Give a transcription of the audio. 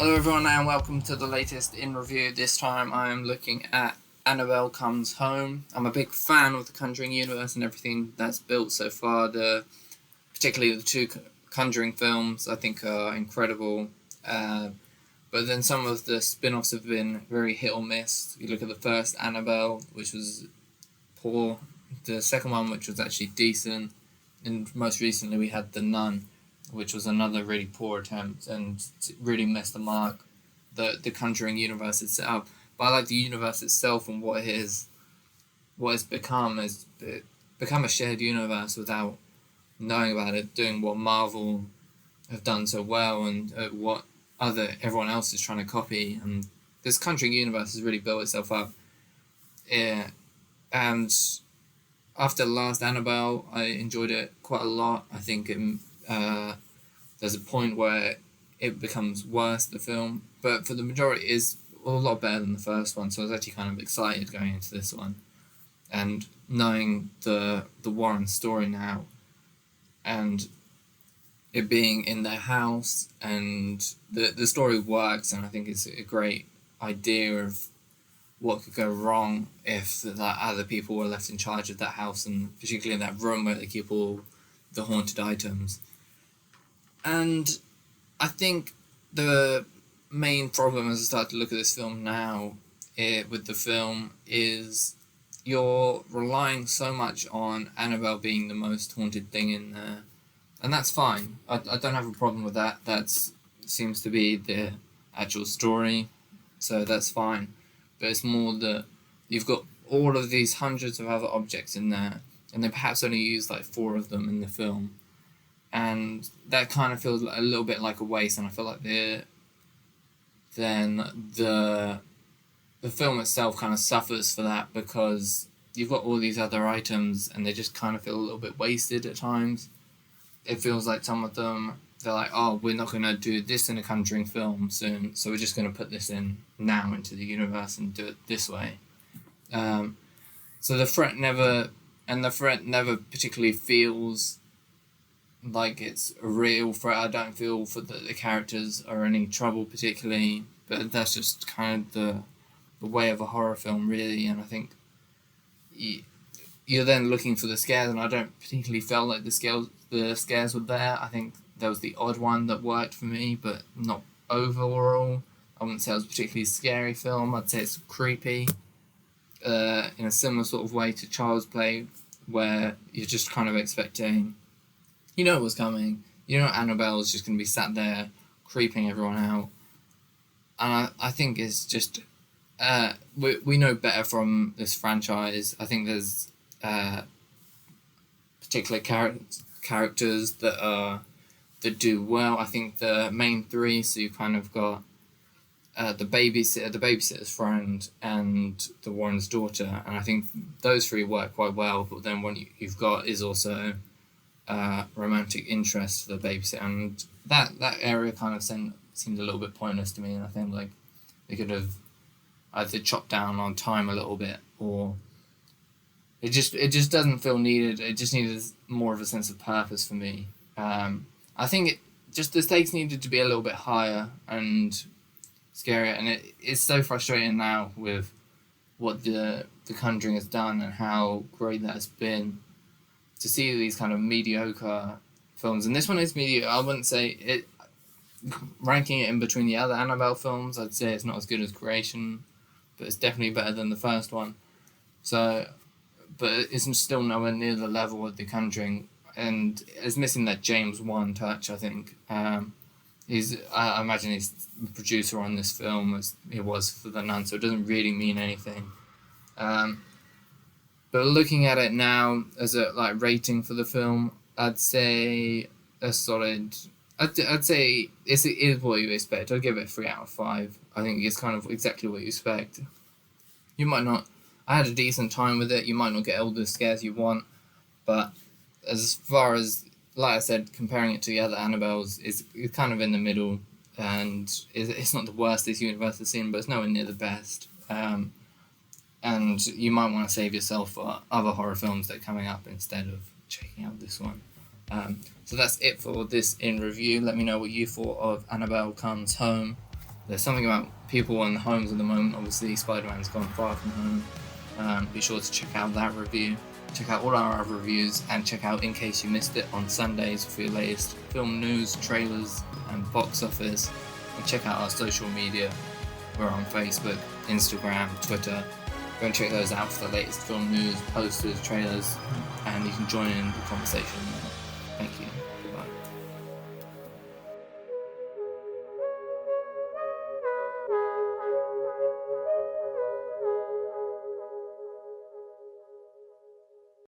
Hello everyone and welcome to the latest in review. This time I am looking at Annabelle Comes Home. I'm a big fan of the Conjuring universe and everything that's built so far. Particularly the two Conjuring films I think are incredible. But then some of the spin-offs have been very hit or miss. You look at the first Annabelle, which was poor. The second one, which was actually decent. And most recently we had The Nun, which was another really poor attempt and really missed the mark that the Conjuring universe is set up. But I like the universe itself and what it's become. It's become a shared universe without knowing about it, doing what Marvel have done so well and what everyone else is trying to copy. And this Conjuring universe has really built itself up. Yeah, and after the last Annabelle, I enjoyed it quite a lot. I think there's a point where it becomes worse, the film, but for the majority it is a lot better than the first one, so I was actually kind of excited going into this one. And knowing the Warren story now, and it being in their house, and the story works, and I think it's a great idea of what could go wrong if other people were left in charge of that house, and particularly in that room where they keep all the haunted items. And I think the main problem as I start to look at this film now with the film is you're relying so much on Annabelle being the most haunted thing in there. And that's fine. I don't have a problem with that. That seems to be the actual story, so that's fine. But it's more that you've got all of these hundreds of other objects in there, and they perhaps only use like 4 of them in the film. And that kind of feels a little bit like a waste, and I feel like the film itself kind of suffers for that, because you've got all these other items and they just kind of feel a little bit wasted at times. It feels like some of them, they're like, oh, we're not going to do this in a Conjuring film soon, so we're just going to put this in now into the universe and do it this way. So the threat never particularly feels like it's a real threat. I don't feel for the characters are any trouble particularly, but that's just kind of the way of a horror film, really. And I think you're then looking for the scares, and I don't particularly feel like the scares were there. I think there was the odd one that worked for me, but not overall. I wouldn't say it was a particularly scary film. I'd say it's creepy, in a similar sort of way to Child's Play, where you're just kind of expecting, you know what's coming. You know Annabelle is just going to be sat there creeping everyone out. And I think it's just, we know better from this franchise. I think there's particular characters that do well. I think the main 3, so you kind of got the babysitter's friend, and the Warren's daughter, and I think those 3 work quite well. But then what you've got is also romantic interest for the babysitter, and that area kind of seemed a little bit pointless to me, and I think like they could have either chopped down on time a little bit, or it just doesn't feel needed. It just needed more of a sense of purpose for me. I think the stakes needed to be a little bit higher and scarier, and it's so frustrating now with what the Conjuring has done and how great that has been, to see these kind of mediocre films. And this one is mediocre. I wouldn't say it, ranking it in between the other Annabelle films, I'd say it's not as good as Creation, but it's definitely better than the first one. So, but it's still nowhere near the level of the Conjuring, and it's missing that James Wan touch, I think. I imagine he's the producer on this film, as he was for The Nun, so it doesn't really mean anything. But looking at it now as a rating for the film, I'd say a solid. I'd say it is what you expect. I'd give it a 3 out of 5. I think it's kind of exactly what you expect. You might not. I had a decent time with it. You might not get all the scares you want, but as far as, like I said, comparing it to the other Annabelles, it's kind of in the middle, and it's not the worst this universe has seen, but it's nowhere near the best. And you might want to save yourself for other horror films that are coming up instead of checking out this one. So that's it for this in review. Let me know what you thought of Annabelle Comes Home. there's something about people in homes at the moment. Obviously, Spider-Man's gone far from home. Be sure to check out that review. Check out all our other reviews, and check out In Case You Missed It on Sundays for your latest film news, trailers, and box office. And check out our social media. We're on Facebook, Instagram, Twitter. Go and check those out for the latest film news, posters, trailers, and you can join in the conversation. Thank you.